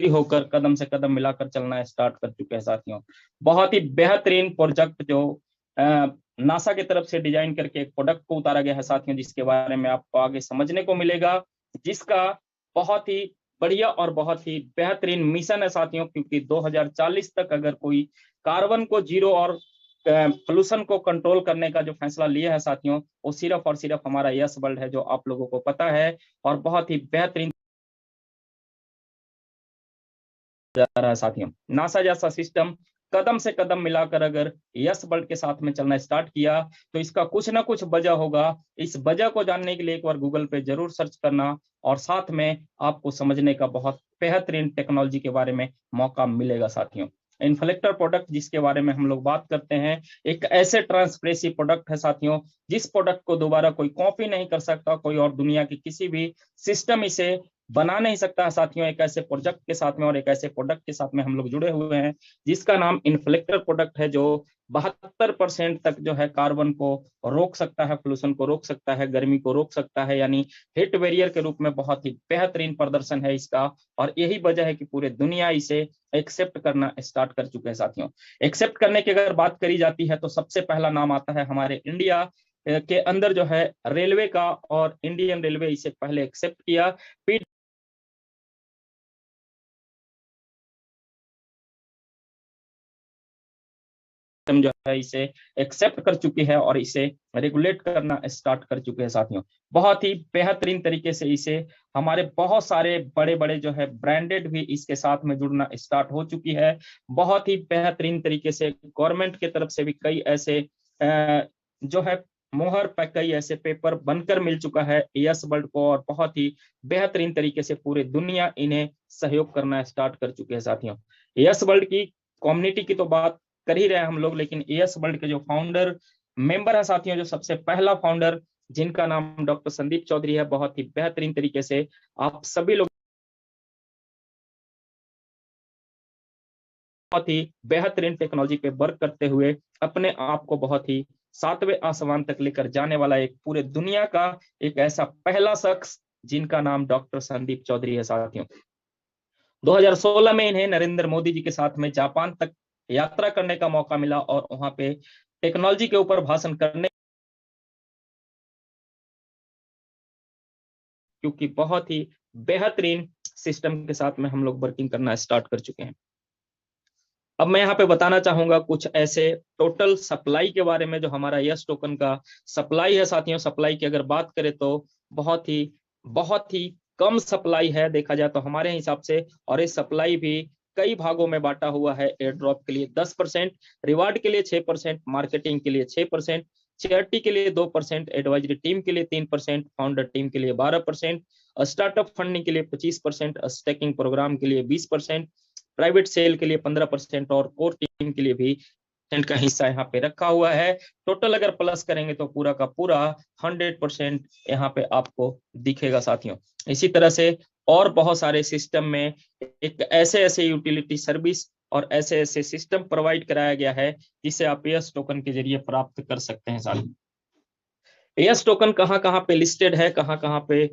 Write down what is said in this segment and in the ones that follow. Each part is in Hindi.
होकर कदम से कदम मिलाकर चलना स्टार्ट कर चुके हैं साथियों। बहुत ही बेहतरीन प्रोजेक्ट जो नासा की तरफ से डिजाइन करके एक प्रोडक्ट को उतारा गया है साथियों, जिसके बारे में आपको आगे समझने को मिलेगा, जिसका बहुत ही बढ़िया और बहुत ही बेहतरीन मिशन है साथियों। क्योंकि 2040 तक अगर कोई कार्बन को जीरो और पोल्यूशन को कंट्रोल करने का जो फैसला लिया है साथियों, वो सिर्फ और सिर्फ हमारा यस वर्ल्ड है, जो आप लोगों को पता है, और बहुत ही बेहतरीन जा रहा है साथियों। नासा जैसा सिस्टम कदम से कदम मिलाकर अगर यस वर्ल्ड के साथ में चलना स्टार्ट किया, तो इसका कुछ ना कुछ वजह होगा। इस वजह को जानने के लिए एक बार गूगल पे जरूर सर्च करना, और साथ में आपको समझने का बहुत बेहतरीन टेक्नोलॉजी के बारे में मौका मिलेगा साथियों। इन्फ्लेक्टर प्रोडक्ट जिसके बारे में हम लोग बात करते हैं, एक ऐसे ट्रांसपेरेंसी प्रोडक्ट है साथियों, जिस प्रोडक्ट को दोबारा कोई कॉपी नहीं कर सकता, कोई और दुनिया की किसी भी सिस्टम इसे बना नहीं सकता है साथियों। एक ऐसे प्रोजेक्ट के साथ में और एक ऐसे प्रोडक्ट के साथ में हम लोग जुड़े हुए हैं, जिसका नाम इन्फ्लेक्टर प्रोडक्ट है, जो 72% तक जो है कार्बन को रोक सकता है, पोल्यूशन को रोक सकता है, गर्मी को रोक सकता है, यानी हिट बैरियर के रूप में बहुत ही बेहतरीन प्रदर्शन है इसका। और यही वजह है कि पूरे दुनिया इसे एक्सेप्ट करना स्टार्ट कर चुके हैं साथियों। एक्सेप्ट करने की अगर बात करी जाती है, तो सबसे पहला नाम आता है हमारे इंडिया के अंदर जो है रेलवे का, और इंडियन रेलवे इसे पहले एक्सेप्ट किया। जो है इसे एक्सेप्ट कर चुकी है और इसे रेगुलेट करना स्टार्ट कर चुके हैं साथियों। बहुत ही बेहतरीन तरीके से इसे हमारे बहुत सारे बड़े बड़े जो है ब्रांडेड भी इसके साथ में जुड़ना स्टार्ट हो चुकी है। बहुत ही बेहतरीन तरीके से गवर्नमेंट की तरफ से भी कई ऐसे जो है मोहर पे कई ऐसे पेपर बनकर मिल चुका है यस वर्ल्ड को, और बहुत ही बेहतरीन तरीके से पूरी दुनिया इन्हें सहयोग करना स्टार्ट कर चुके हैं साथियों। यस वर्ल्ड की कम्युनिटी की तो बात कर ही रहे हैं हम लोग, लेकिन एएस वर्ल्ड के जो फाउंडर मेंबर है साथियों, जो सबसे पहला फाउंडर जिनका नाम डॉक्टर संदीप चौधरी है, बहुत ही बेहतरीन तरीके से आप सभी लोग बहुत ही बेहतरीन टेक्नोलॉजी पे वर्क करते हुए अपने आप को बहुत ही 7वें आसमान तक लेकर जाने वाला एक पूरे दुनिया का एक ऐसा पहला शख्स जिनका नाम डॉक्टर संदीप चौधरी है साथियों। 2016 में इन्हें नरेंद्र मोदी जी के साथ में जापान तक यात्रा करने का मौका मिला, और वहां पे टेक्नोलॉजी के ऊपर भाषण करने, क्योंकि बहुत ही बेहतरीन सिस्टम के साथ में हम लोग वर्किंग करना स्टार्ट कर चुके हैं। अब मैं यहाँ पे बताना चाहूंगा कुछ ऐसे टोटल सप्लाई के बारे में, जो हमारा यस टोकन का सप्लाई है साथियों। सप्लाई की अगर बात करें तो बहुत ही कम सप्लाई है देखा जाए तो हमारे हिसाब से, और ये सप्लाई भी कई भागों में बांटा हुआ है। एयर ड्रॉप के लिए 10%, रिवार्ड के लिए 6%, मार्केटिंग के लिए 6%, चैरिटी के लिए 2%, एडवाइजरी टीम के लिए 3%, फाउंडर टीम के लिए 12%, स्टार्टअप फंडिंग के लिए 25%, स्टेकिंग प्रोग्राम के लिए 20%, प्राइवेट सेल के लिए 15%, और कोर टीम के लिए भी का हिस्सा यहाँ पे रखा हुआ है। टोटल अगर प्लस करेंगे तो पूरा का पूरा 100% यहाँ पे आपको दिखेगा साथियों। इसी तरह से और बहुत सारे सिस्टम में एक ऐसे ऐसे यूटिलिटी सर्विस और ऐसे ऐसे सिस्टम प्रोवाइड कराया गया है, जिसे आप यस टोकन के जरिए प्राप्त कर सकते हैं साथियों। यस टोकन कहाँ कहाँ पे लिस्टेड है, कहाँ कहाँ पे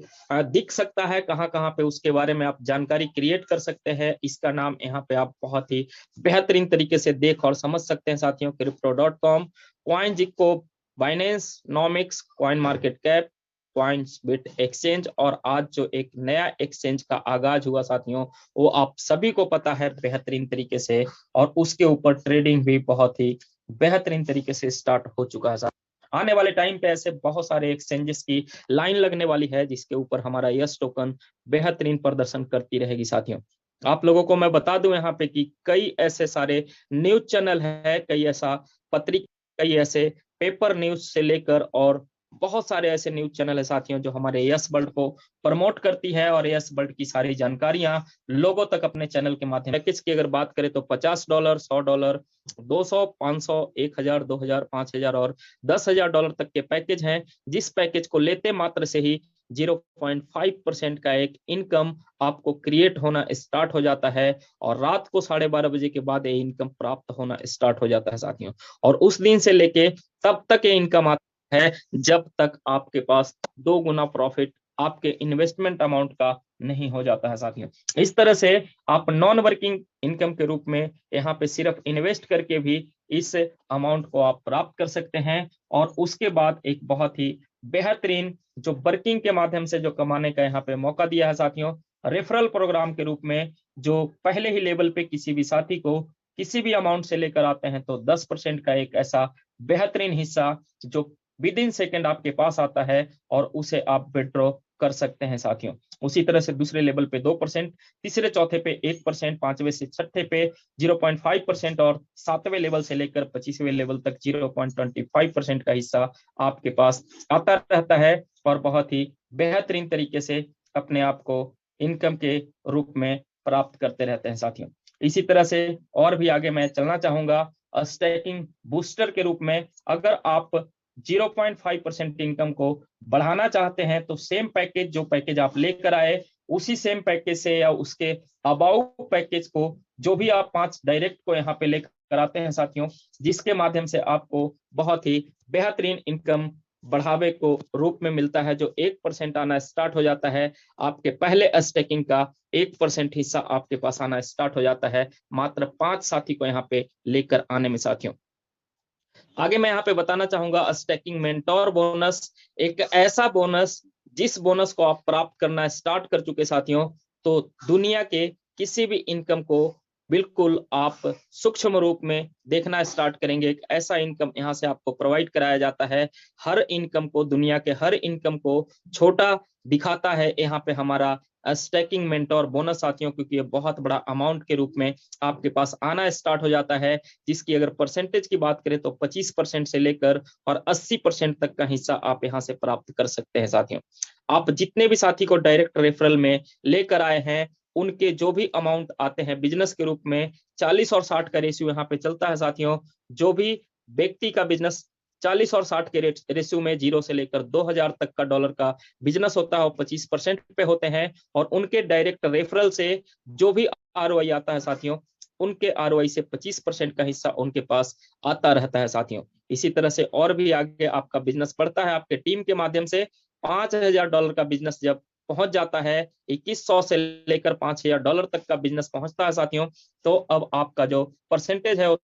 दिख सकता है, कहाँ कहाँ पे उसके बारे में आप जानकारी क्रिएट कर सकते हैं, इसका नाम यहाँ पे आप बहुत ही बेहतरीन तरीके से देख और समझ सकते हैं साथियों। crypto.com, CoinGecko, Binance, Nomics, coin market cap, Coinsbit exchange, और आज जो एक नया एक्सचेंज का आगाज हुआ साथियों, वो आप सभी को पता है बेहतरीन तरीके से, और उसके ऊपर ट्रेडिंग भी बहुत ही बेहतरीन तरीके से स्टार्ट हो चुका है। आने वाले टाइम पे ऐसे बहुत सारे एक्सचेंजेस की लाइन लगने वाली है, जिसके ऊपर हमारा यस टोकन बेहतरीन प्रदर्शन करती रहेगी साथियों। आप लोगों को मैं बता दूं यहाँ पे कि कई ऐसे सारे न्यूज चैनल है, कई ऐसा पत्रिका, कई ऐसे पेपर न्यूज से लेकर, और बहुत सारे ऐसे न्यूज चैनल है साथियों, जो हमारे यस वर्ल्ड को प्रमोट करती है, और यस वर्ल्ड की सारी जानकारियां लोगों तक अपने चैनल के माध्यम। पैकेज की अगर बात करें तो $50, $100, 200, 500, 1000, 2000, 5000 और $10,000 तक के पैकेज हैं, जिस पैकेज को लेते मात्र से ही 0.5% का एक इनकम आपको क्रिएट होना स्टार्ट हो जाता है, और रात को 12:30 बजे के बाद ये इनकम प्राप्त होना स्टार्ट हो जाता है साथियों। और उस दिन से लेके तब तक ये इनकम आता है जब तक आपके पास 2 गुना प्रॉफिट आपके इन्वेस्टमेंट अमाउंट का नहीं हो जाता है साथियों। इस तरह से आप नॉन वर्किंग इनकम के रूप में यहाँ पे सिर्फ इन्वेस्ट करके भी इस अमाउंट को आप प्राप्त कर सकते हैं। और उसके बाद एक बहुत ही बेहतरीन जो वर्किंग के माध्यम से जो कमाने का यहाँ पे मौका दिया है साथियों, रेफरल प्रोग्राम के रूप में, जो पहले ही लेवल पे किसी भी साथी को किसी भी अमाउंट से लेकर आते हैं तो 10% का एक ऐसा बेहतरीन हिस्सा जो विद इन सेकेंड आपके पास आता है और उसे आप विड्रॉ कर सकते हैं साथियों। उसी तरह से दूसरे लेवल पे 2%, तीसरे चौथे पे 1%, पांचवें से छठे पे 0.5% और सातवें लेवल से लेकर 25वें लेवल तक 0.25% का हिस्सा आपके पास आता रहता है और बहुत ही बेहतरीन तरीके से अपने आप को इनकम के रूप में प्राप्त करते रहते हैं साथियों। इसी तरह से और भी आगे मैं चलना चाहूंगा स्टैकिंग बूस्टर के रूप में। अगर आप 0.5% इनकम को बढ़ाना चाहते हैं तो सेम पैकेज, जो पैकेज आप लेकर आए उसी सेम पैकेज से या उसके अबाउ पैकेज को, जो भी आप 5 डायरेक्ट को यहाँ पे लेकर आते हैं साथियों, जिसके माध्यम से आपको बहुत ही बेहतरीन इनकम बढ़ावे को रूप में मिलता है, जो 1% आना स्टार्ट हो जाता है। आपके पहले स्टेकिंग का 1% हिस्सा आपके पास आना स्टार्ट हो जाता है मात्र 5 साथी को यहाँ पे लेकर आने में साथियों। आगे मैं यहाँ पे बताना चाहूंगा स्टैकिंग मेंटोर बोनस, एक ऐसा बोनस जिस बोनस को आप प्राप्त करना स्टार्ट कर चुके साथियों तो दुनिया के किसी भी इनकम को बिल्कुल आप सूक्ष्म रूप में देखना स्टार्ट करेंगे। एक ऐसा इनकम यहाँ से आपको प्रोवाइड कराया जाता है। हर इनकम को, दुनिया के हर इनकम को छोटा दिखाता है यहाँ पे हमारा स्टैकिंग मेंटोर बोनस साथियों, क्योंकि ये बहुत बड़ा अमाउंट के रूप में आपके पास आना स्टार्ट हो जाता है, जिसकी अगर परसेंटेज की बात करें तो 25% से लेकर और 80% तक का हिस्सा आप यहाँ से प्राप्त कर सकते हैं साथियों। आप जितने भी साथी को डायरेक्ट रेफरल में लेकर आए हैं उनके जो भी अमाउंट आते हैं बिजनेस के रूप में, 40 और 60 का रेशियो यहाँ पे चलता है साथियों। जो भी व्यक्ति का बिजनेस 40 और 60 के रेशियो में 0 से लेकर 2000 तक का डॉलर का बिजनेस होता है, वो 25% पे होते हैं। और उनके डायरेक्ट रेफरल से जो भी ROI आता है साथियों, उनके ROI से 25% का हिस्सा उनके पास आता रहता है साथियों। इसी तरह से और भी आगे आपका बिजनेस बढ़ता है आपके टीम के माध्यम से। $5000 का बिजनेस जब पहुंच जाता है, 2100 से लेकर $5000 तक का बिजनेस पहुंचता है साथियों, तो अब आपका जो परसेंटेज है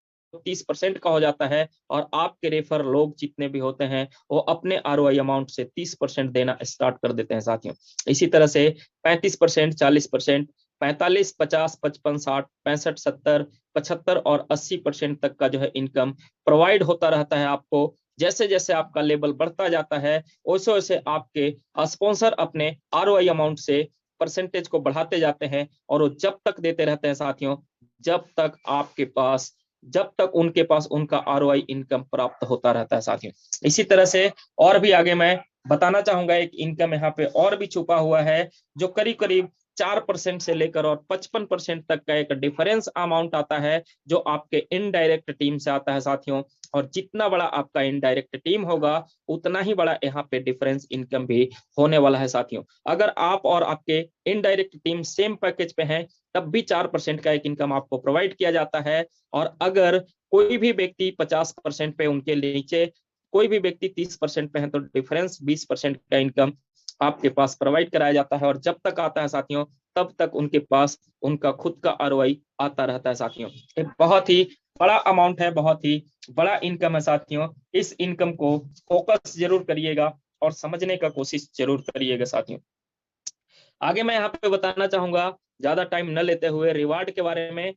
30% का हो जाता है और आपके रेफर लोग जितने भी होते हैं वो अपने ROI अमाउंट से 30% देना स्टार्ट कर देते हैं साथियों। इसी तरह से 35%, 40%, 45, 50, 55, 60, 65, 70, 75 और 80% तक का जो है इनकम प्रोवाइड होता रहता है आपको। जैसे जैसे आपका लेवल बढ़ता जाता है वैसे वैसे आपके स्पॉन्सर अपने ROI अमाउंट से परसेंटेज को बढ़ाते जाते हैं और वो जब तक देते रहते हैं साथियों जब तक उनके पास उनका ROI इनकम प्राप्त होता रहता है साथियों। इसी तरह से और भी आगे मैं बताना चाहूंगा एक इनकम यहाँ पे और भी छुपा हुआ है, जो करीब करीब 4% से लेकर और 55% तक का एक डिफरेंस अमाउंट आता है, जो आपके इनडायरेक्ट टीम से आता है साथियों। और जितना बड़ा आपका इनडायरेक्ट टीम होगा उतना ही बड़ा यहाँ पे डिफरेंस इनकम भी होने वाला है साथियों। अगर आप और आपके इनडायरेक्ट टीम सेम पैकेज पे हैं तब भी 4% का एक इनकम आपको प्रोवाइड किया जाता है। और अगर कोई भी व्यक्ति 50% पे, उनके नीचे कोई भी व्यक्ति 30% पे है तो डिफरेंस 20% का इनकम आपके पास प्रोवाइड कराया जाता है। और जब तक आता है साथियों तब तक उनके पास उनका खुद का ROI आता रहता है साथियों। एक बहुत ही बड़ा अमाउंट है, बहुत ही बड़ा इनकम है साथियों। इस इनकम को फोकस जरूर करिएगा और समझने का कोशिश जरूर करिएगा साथियों। आगे मैं यहाँ पे बताना चाहूंगा ज्यादा टाइम न लेते हुए रिवार्ड के बारे में।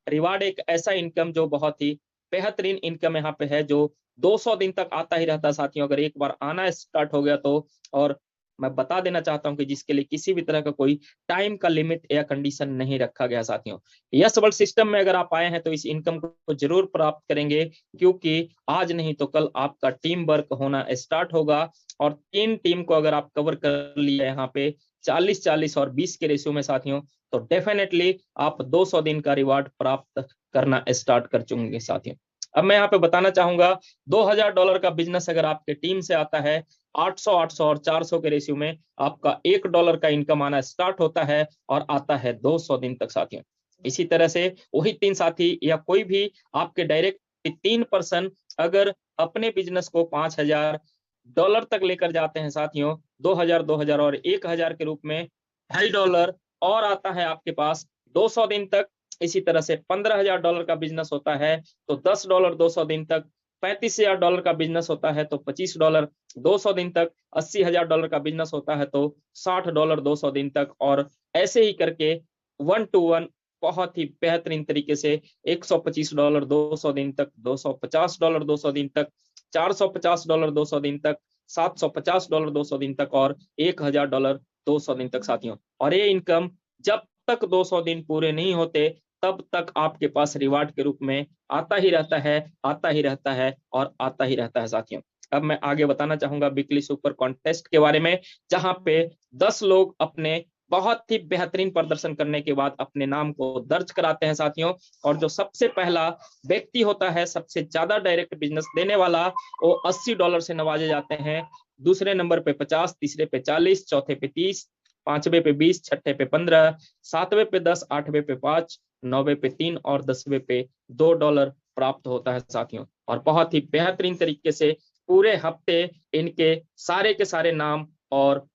रिवार्ड एक ऐसा इनकम जो बहुत ही बेहतरीन इनकम यहाँ पे है, जो 200 दिन तक आता ही रहता है साथियों, अगर एक बार आना स्टार्ट हो गया तो। और मैं बता देना चाहता हूं कि जिसके लिए किसी भी तरह का कोई टाइम का लिमिट या कंडीशन नहीं रखा गया साथियों। यस वर्ल्ड सिस्टम में अगर आप आए हैं तो इस इनकम को जरूर प्राप्त करेंगे, क्योंकि आज नहीं तो कल आपका टीम वर्क होना स्टार्ट होगा। और 3 टीम को अगर आप कवर कर लिया यहाँ पे 40, 40 और 20 के रेशियो में साथियों, तो डेफिनेटली आप 200 दिन का रिवार्ड प्राप्त करना स्टार्ट कर चुके साथियों। अब मैं यहाँ पे बताना चाहूंगा $2000 का बिजनेस अगर आपके टीम से आता है, 800, 800 और 400 के रेशियो में आपका $1 का इनकम आना स्टार्ट होता है और आता है 200 दिन तक साथियों। इसी तरह से वही 3 साथी या कोई भी आपके डायरेक्ट 3 पर्सन अगर अपने बिजनेस को $5000 तक लेकर जाते हैं साथियों, 2000, 2000 और 1000 के रूप में, $2.5 और आता है आपके पास 200 दिन तक। इसी तरह से $15,000 का बिजनेस होता है तो $10 200 दिन तक। $35,000 का बिजनेस होता है तो $25 200 दिन तक। $80,000 का बिजनेस होता है तो $60 200 दिन तक। और ऐसे ही करके 1 to 1 बहुत ही बेहतरीन तरीके से $125 200 दिन तक, $250 200 दिन तक, $450 200 दिन तक, $750 200 दिन तक और $1,000 200 दिन तक साथियों। और ये इनकम जब तक 200 दिन पूरे नहीं होते तब तक आपके पास रिवार्ड के रूप में आता ही रहता है, आता ही रहता है और आता ही रहता है साथियों। अब मैं आगे बताना चाहूंगा वीकली सुपर कॉन्टेस्ट के बारे में, जहां पे 10 लोग अपने बहुत ही बेहतरीन प्रदर्शन करने के बाद अपने नाम को दर्ज कराते हैं साथियों। और जो सबसे पहला व्यक्ति होता है, सबसे ज्यादा डायरेक्ट बिजनेस देने वाला, वो $80 से नवाजे जाते हैं। दूसरे नंबर पे 50, तीसरे पे 40, चौथे पे 30, पांचवे पे 20, छठे पे 15, सातवें पे 10, आठवें पे 5, नौवे पे 3 और 10वें पे $2 प्राप्त होता है साथियों। और बहुत ही बेहतरीन तरीके से पूरे हफ्ते इनके सारे के सारे नाम और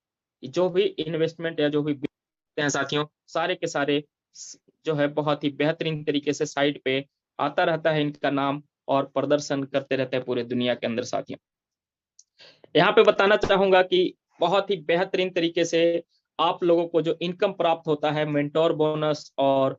जो भी इन्वेस्टमेंट या जो भी हैं साथियों, सारे के सारे जो है बहुत ही बेहतरीन तरीके से साइट पे आता रहता है इनका नाम और प्रदर्शन करते रहते हैं पूरे दुनिया के अंदर साथियों। यहाँ पे बताना चाहूंगा कि बहुत ही बेहतरीन तरीके से आप लोगों को जो इनकम प्राप्त होता है मेंटोर बोनस और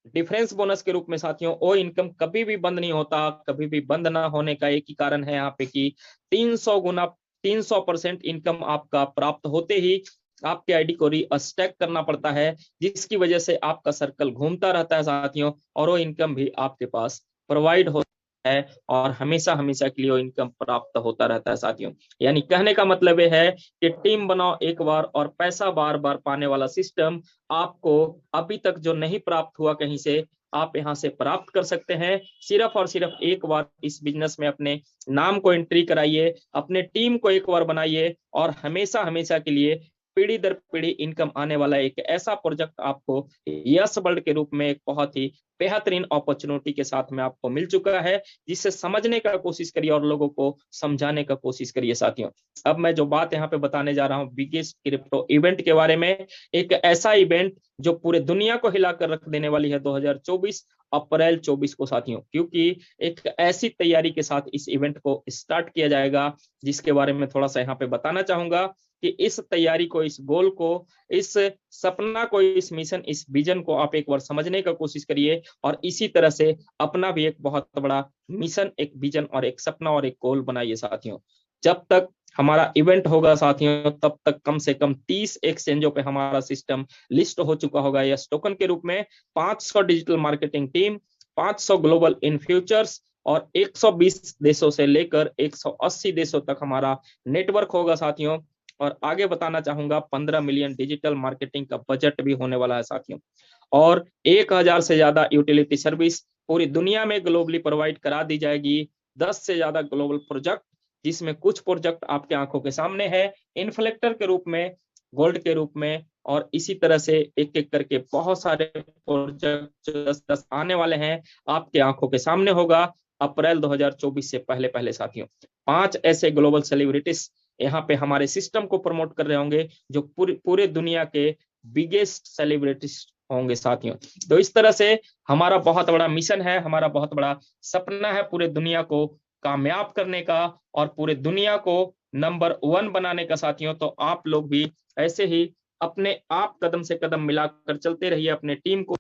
डिफरेंस बोनस के रूप में साथियों, वो इनकम कभी भी बंद नहीं होता। कभी भी बंद ना होने का एक ही कारण है यहाँ पे कि 300 गुना 300% इनकम आपका प्राप्त होते ही आपके आईडी को रीस्टैक करना पड़ता है, जिसकी वजह से आपका सर्कल घूमता रहता है साथियों। और वो इनकम भी आपके पास प्रोवाइड होता है और हमेशा हमेशा के लिए वो इनकम प्राप्त होता रहता है साथियों। यानी कहने का मतलब ये है कि टीम बनाओ एक बार और पैसा बार बार पाने वाला सिस्टम आपको अभी तक जो नहीं प्राप्त हुआ कहीं से, आप यहां से प्राप्त कर सकते हैं। सिर्फ और सिर्फ एक बार इस बिजनेस में अपने नाम को एंट्री कराइए, अपने टीम को एक बार बनाइए और हमेशा हमेशा के लिए पीढ़ी दर पीढ़ी इनकम आने वाला एक ऐसा प्रोजेक्ट आपको यस वर्ल्ड के रूप में एक बहुत ही बेहतरीन अपॉर्चुनिटी के साथ में आपको मिल चुका है, जिससे समझने का कोशिश करिए और लोगों को समझाने का कोशिश करिए साथियों। अब मैं जो बात यहाँ पे बताने जा रहा हूँ बिगेस्ट क्रिप्टो इवेंट के बारे में, एक ऐसा इवेंट जो पूरे दुनिया को हिलाकर रख देने वाली है 2024 अप्रैल 24 को साथियों। क्योंकि एक ऐसी तैयारी के साथ इस इवेंट को स्टार्ट किया जाएगा जिसके बारे में थोड़ा सा यहाँ पे बताना चाहूंगा कि इस तैयारी को, इस गोल को, इस सपना को, इस मिशन, इस विजन को आप एक बार समझने का कोशिश करिए और इसी तरह से अपना भी एक बहुत बड़ा मिशन, एक विजन और एक सपना और एक गोल बनाइए साथियों। जब तक हमारा इवेंट होगा साथियों, तब तक कम से कम 30 एक्सचेंजों पे हमारा सिस्टम लिस्ट हो चुका होगा यस टोकन के रूप में। 500 डिजिटल मार्केटिंग टीम, 500 ग्लोबल इन फ्यूचर्स और 120 देशों से लेकर 180 देशों तक हमारा नेटवर्क होगा साथियों। और आगे बताना चाहूंगा 15 मिलियन डिजिटल मार्केटिंग का बजट भी होने वाला है साथियों। और 1000 से ज्यादा यूटिलिटी सर्विस पूरी दुनिया में ग्लोबली प्रोवाइड करा दी जाएगी। 10 से ज्यादा ग्लोबल प्रोजेक्ट, जिसमें कुछ प्रोजेक्ट आपके आंखों के सामने है इन्फ्लेक्टर के रूप में, गोल्ड के रूप में, और इसी तरह से एक एक करके बहुत सारे प्रोजेक्ट 10 आने वाले हैं, आपके आंखों के सामने होगा अप्रैल 2024 से पहले पहले साथियों। 5 ऐसे ग्लोबल सेलिब्रिटीज यहाँ पे हमारे सिस्टम को प्रमोट कर रहे होंगे जो पूरे दुनिया के बिगेस्ट सेलिब्रिटीज होंगे साथियों। तो इस तरह से हमारा बहुत बड़ा मिशन है, हमारा बहुत बड़ा सपना है पूरे दुनिया को कामयाब करने का और पूरे दुनिया को नंबर 1 बनाने का साथियों। तो आप लोग भी ऐसे ही अपने आप कदम से कदम मिलाकर चलते रहिए, अपने टीम को